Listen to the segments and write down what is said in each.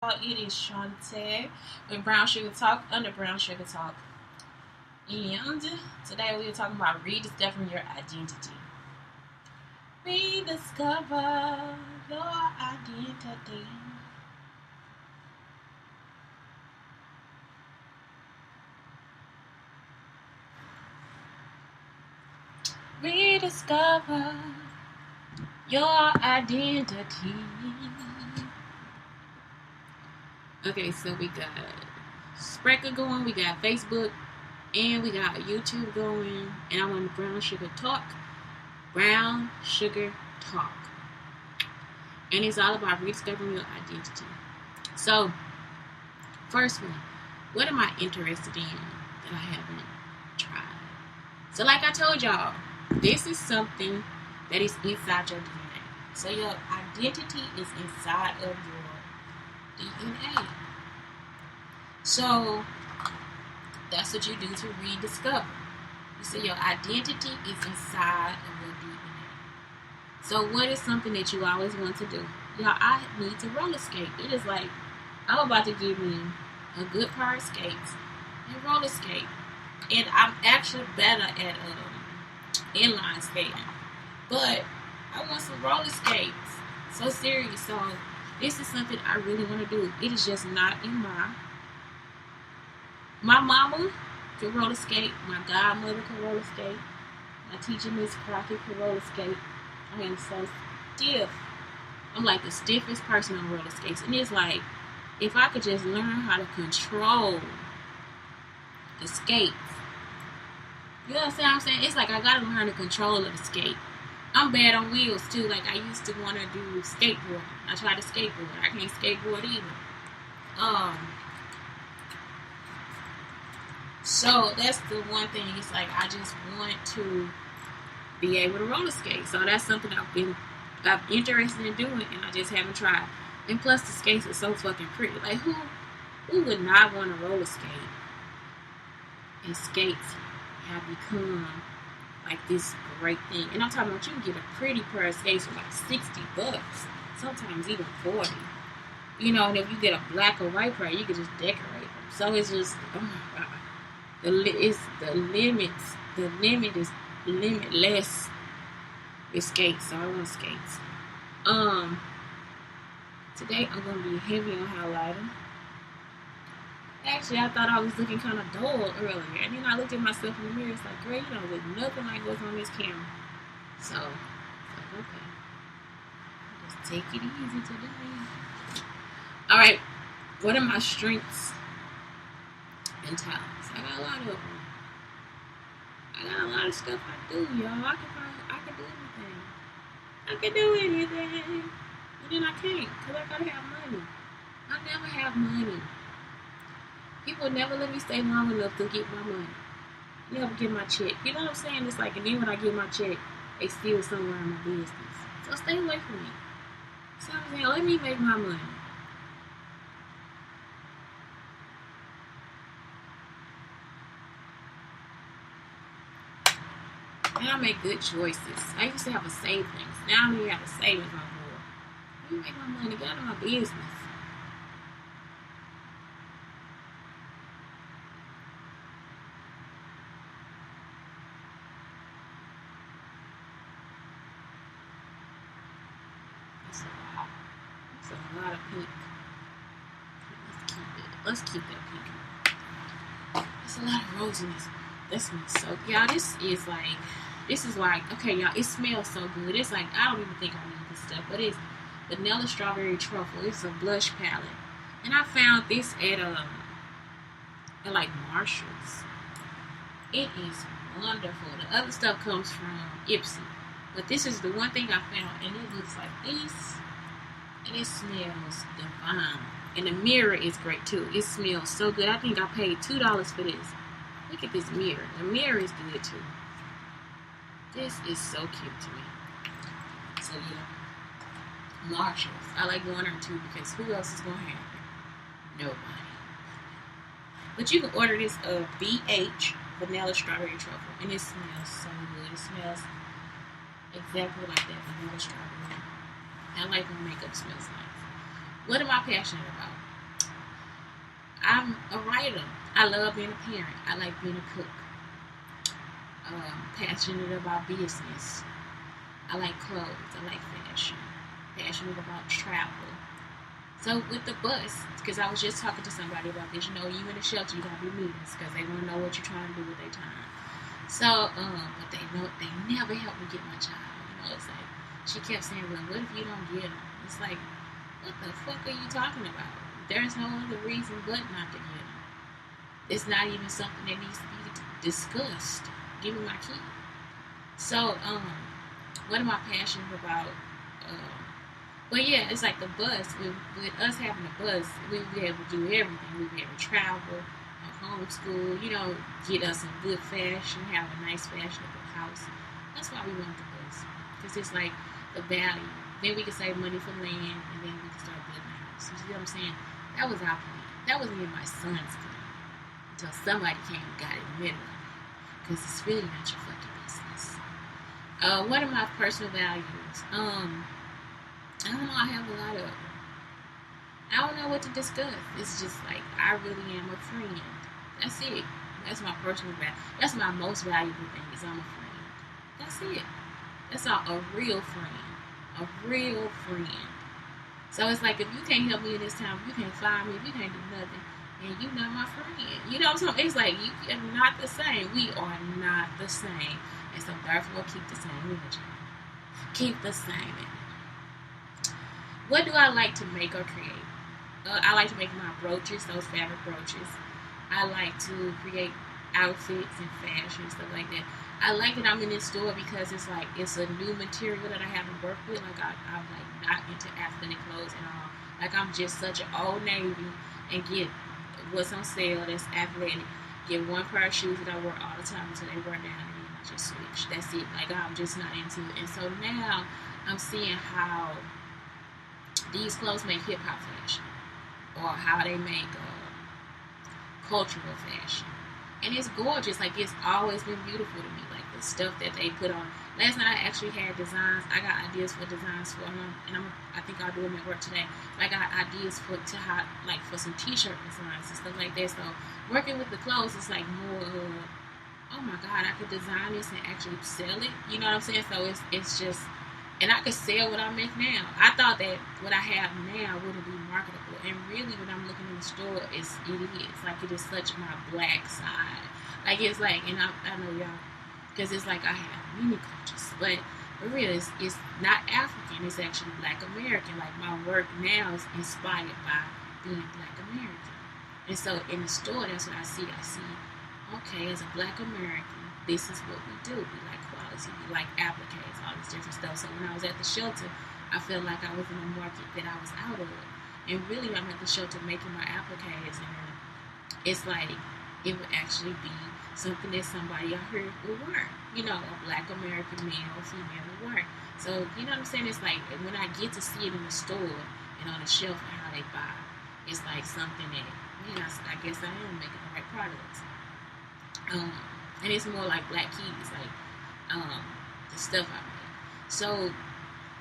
It is Shantae with Brown Sugar Talk under Brown Sugar Talk. And today we are talking about rediscovering your identity. Rediscover your identity. Rediscover your identity. Okay, so we got Spreaker going, we got Facebook, and we got YouTube going, and I'm on the Brown Sugar Talk. Brown Sugar Talk. And it's all about rediscovering your identity. So, first one, what am I interested in that I haven't tried? So, like I told y'all, this is something that is inside your DNA. So, your identity is inside of your DNA. So, that's what you do to rediscover. You see, your identity is inside of your DNA. So, what is something that you always want to do? Y'all, I need to roller skate. It is like, I'm about to give me a good pair of skates and roller skate. And I'm actually better at inline skating. But I want some roller skates. So serious. So, this is something I really want to do. It is just not in my mama can roller skate. My godmother can roller skate. My teacher, Miss Crockett, can roller skate. I am so stiff. I'm like the stiffest person on roller skates. And it's like, if I could just learn how to control the skates. You understand what I'm saying? It's like I gotta learn the control of the skate. I'm bad on wheels too. Like I used to want to do skateboarding. I tried to skateboard. I can't skateboard either. So that's the one thing. It's like I just want to be able to roller skate. So that's something I'm interested in doing, and I just haven't tried. And plus, the skates are so fucking pretty. Like who would not want to roller skate? And skates have become like this great thing. And I'm talking about you can get a pretty pair of skates for like $60, sometimes even 40. You know, and if you get a black or white pair, you can just decorate them. So it's just, oh my god. The limit is limitless with skates. So I want skates. Today I'm gonna be heavy on highlighter. Actually, I thought I was looking kind of dull earlier, and then I looked at myself in the mirror. It's like, girl, you don't look nothing like what's on this camera. So, okay, just take it easy today. All right, what are my strengths and talents? I got a lot of them. I got a lot of stuff I do, y'all. I can do anything. I can do anything. And then I can't, because I gotta have money. I never have money. People never let me stay long enough to get my money. Never get my check. You know what I'm saying? It's like, and then when I get my check, they steal somewhere in my business. So stay away from me. So I'm saying, let me make my money. And I make good choices. I used to have a savings. Now I don't even have a savings no more. Let me make my money. Get out of my business. That's a lot of pink. Let's keep that pink. There's a lot of rosiness. That smells so good. Y'all, this is like, okay, y'all, it smells so good. It's like, I don't even think I need this stuff, but it's vanilla strawberry truffle. It's a blush palette. And I found this at like Marshall's. It is wonderful. The other stuff comes from Ipsy. But this is the one thing I found, and it looks like this. And it smells divine. And the mirror is great too. It smells so good. I think I paid $2 for this. Look at this mirror. The mirror is good too. This is so cute to me. So yeah, Marshalls. I like going there too because who else is gonna have it? Nobody. But you can order this BH vanilla strawberry truffle, and it smells so good. It smells exactly like that vanilla strawberry. I like when makeup smells nice. What am I passionate about? I'm a writer. I love being a parent. I like being a cook. Passionate about business. I like clothes. I like fashion. Passionate about travel. So with the bus, because I was just talking to somebody about this, you in the shelter, you gotta be meetings because they want to know what you're trying to do with their time. So, but they never helped me get my child. It's like she kept saying, "Well, what if you don't get them?" It's like, what the fuck are you talking about? There's no other reason but not to get them. It's not even something that needs to be discussed. Give me my kid. So, what am I passionate about? But yeah, it's like the bus. With us having a bus, we'll be able to do everything. We'll be able to travel, homeschool, get us in good fashion, have a nice fashionable house. That's why we want the bus. Because it's like the value. Then we can save money for land, and then we can start building a house. You see what I'm saying? That was our plan. That was me and my son's plan. Until somebody came and got in the middle of it. Because it's really not your fucking business. What are my personal values? I don't know. I have a lot of them. I don't know what to discuss. It's just like I really am a friend. That's it. That's my personal value. That's my most valuable thing. Is I'm a friend. That's it. That's all. A real friend. A real friend. So it's like if you can't help me in this time, if you can't find me, if you can't do nothing, then you're not my friend. You know what I'm saying? It's like you are not the same. We are not the same. And so therefore keep the same energy. Keep the same energy. What do I like to make or create? I like to make my brooches, those fabric brooches. I like to create outfits and fashion, stuff like that. I like that I'm in this store because it's like it's a new material that I haven't worked with. Like I'm like not into athletic clothes at all. Like I'm just such an old navy and get what's on sale that's athletic. Get one pair of shoes that I wear all the time until they wear down and then I just switch. That's it. Like I'm just not into it. And so now I'm seeing how these clothes make hip hop fashion, or how they make cultural fashion, and it's gorgeous. Like it's always been beautiful to me. Like the stuff that they put on. Last night I actually had designs. I got ideas for designs for them, and I think I'll do them at work today. I got ideas for some T-shirt designs and stuff like that. So working with the clothes is like more. Oh my God, I could design this and actually sell it. You know what I'm saying? So it's just. And I could sell what I make now. I thought that what I have now wouldn't be marketable. And really, when I'm looking in the store, it is. Like, it is such my black side. Like, it's like, and I know y'all, because it's like I have many cultures. But for real, it's not African. It's actually Black American. Like, my work now is inspired by being Black American. And so, in the store, that's what I see. I see, okay, as a Black American, this is what we do. We like quality. We like appliques, all this different stuff. So when I was at the shelter, I felt like I was in a market that I was out of. And really, I'm at the shelter making my appliques, and it's like it would actually be something that somebody out here would wear. A Black American male or female would wear. So, you know what I'm saying? It's like when I get to see it in the store and on the shelf and how they buy, it's like something that, I guess I am making the right products. And it's more like Black kids, like the stuff I make. So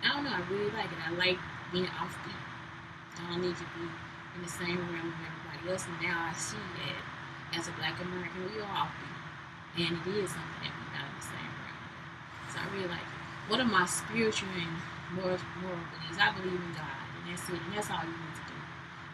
I don't know, I really like it. I like being offbeat. I don't need to be in the same realm of everybody else. And now I see that as a Black American, we are offbeat, and it is something that we're not in the same realm with. So I really like it. What are my spiritual and moral beliefs? I believe in God, and that's it. And that's all you need to do.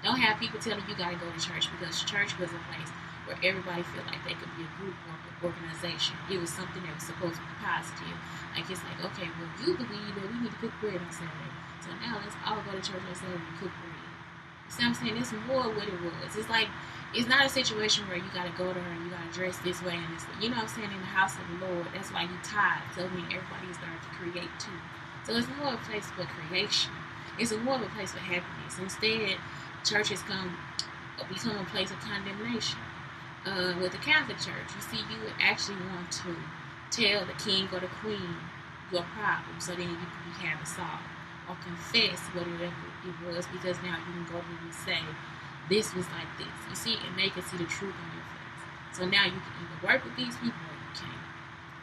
Don't have people telling you gotta go to church, because church was a place where everybody felt like they could be a group or an organization. It was something that was supposed to be positive. Like, it's like, okay, well, you believe that we need to cook bread on Saturday, so now let's all go to church on Saturday and cook bread. You see what I'm saying? It's more what it was. It's like, it's not a situation where you gotta go there and you gotta dress this way and this way. You know what I'm saying? In the house of the Lord, that's why you tithe. So I mean, everybody is there to create too. So it's more of a place for creation. It's more of a place for happiness. Instead, churches become a place of condemnation. With the Catholic Church, you see, you would actually want to tell the king or the queen your problem, so then you can have it solved, or confess whatever it was, because now you can go to them and say, this was like this. You see, and they can see the truth on your face. So now you can either work with these people or you can't.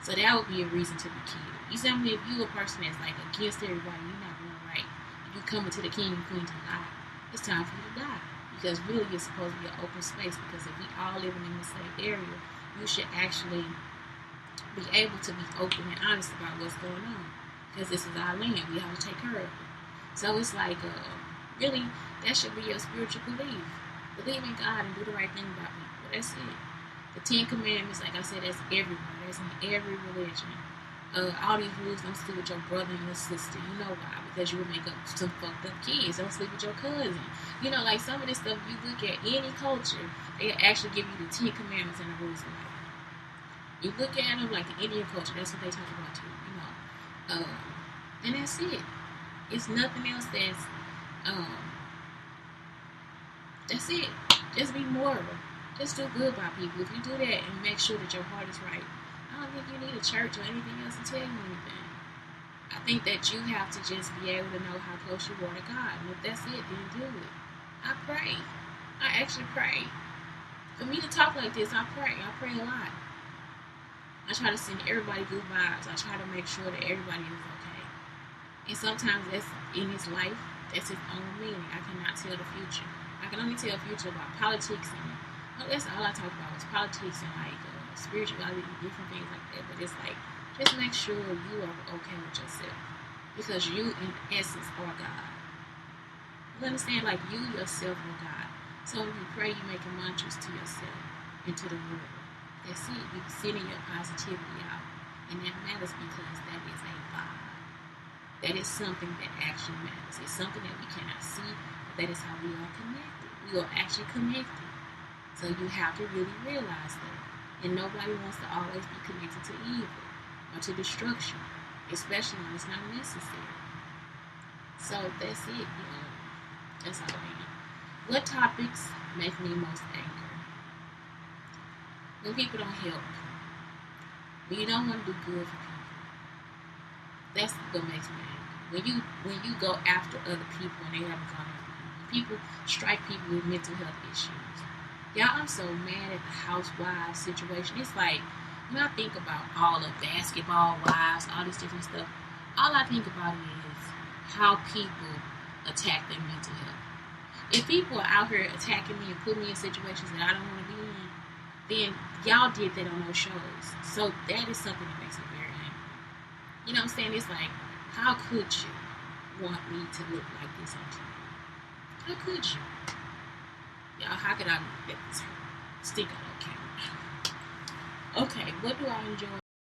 So that would be a reason to be killed. You see, if you're a person that's like against everybody, you're not doing right. If you coming to the king and queen to lie, it's time for you to die. Because really it's supposed to be an open space, because if we all living in the same area, you should actually be able to be open and honest about what's going on. Because this is our land. We have to take care of it. So it's like, really, that should be your spiritual belief. Believe in God and do the right thing about people. That's it. The 10 Commandments, like I said, that's everywhere. That's in every religion. All these rules: don't sleep with your brother and your sister. You know why? Because you will make up some fucked up kids. Don't sleep with your cousin. You know, like some of this stuff, you look at any culture, they actually give you the 10 Commandments and the rules of life. You look at them like the Indian culture, that's what they talk about too, you know. And that's it. It's nothing else that's it. Just be moral. Just do good by people. If you do that and make sure that your heart is right, I don't think you need a church or anything else to tell you anything. I think that you have to just be able to know how close you are to God. And if that's it, then do it. I pray. I actually pray. For me to talk like this, I pray. I pray a lot. I try to send everybody good vibes. I try to make sure that everybody is okay. And sometimes that's in his life, that's his own meaning. I cannot tell the future. I can only tell the future about politics, and that's all I talk about is politics and like spirituality and different things like that. But it's like, just make sure you are okay with yourself, because you in essence are God. You understand? Like, you yourself are God. So when you pray, you make mantras to yourself and to the world. That's it. You sending your positivity out, and that matters because that is a vibe. That is something that actually matters. It's something that we cannot see, but that is how we are connected. We are actually connected. So you have to really realize that. And nobody wants to always be connected to evil or to destruction, especially when it's not necessary. So that's it, you know. That's all I am. What topics make me most angry? When people don't help. When you don't want to do good for people. That's what makes me angry. When you go after other people and they haven't gone after you. When people strike people with mental health issues. Y'all, I'm so mad at the housewives situation. It's like, when I think about all the basketball wives, all this different stuff, all I think about is how people attack their mental health. If people are out here attacking me and putting me in situations that I don't want to be in, then y'all did that on those shows. So that is something that makes me very angry. You know what I'm saying? It's like, how could you want me to look like this on TV? How could you? Y'all, how could I let this stick on camera? Okay, what do I enjoy?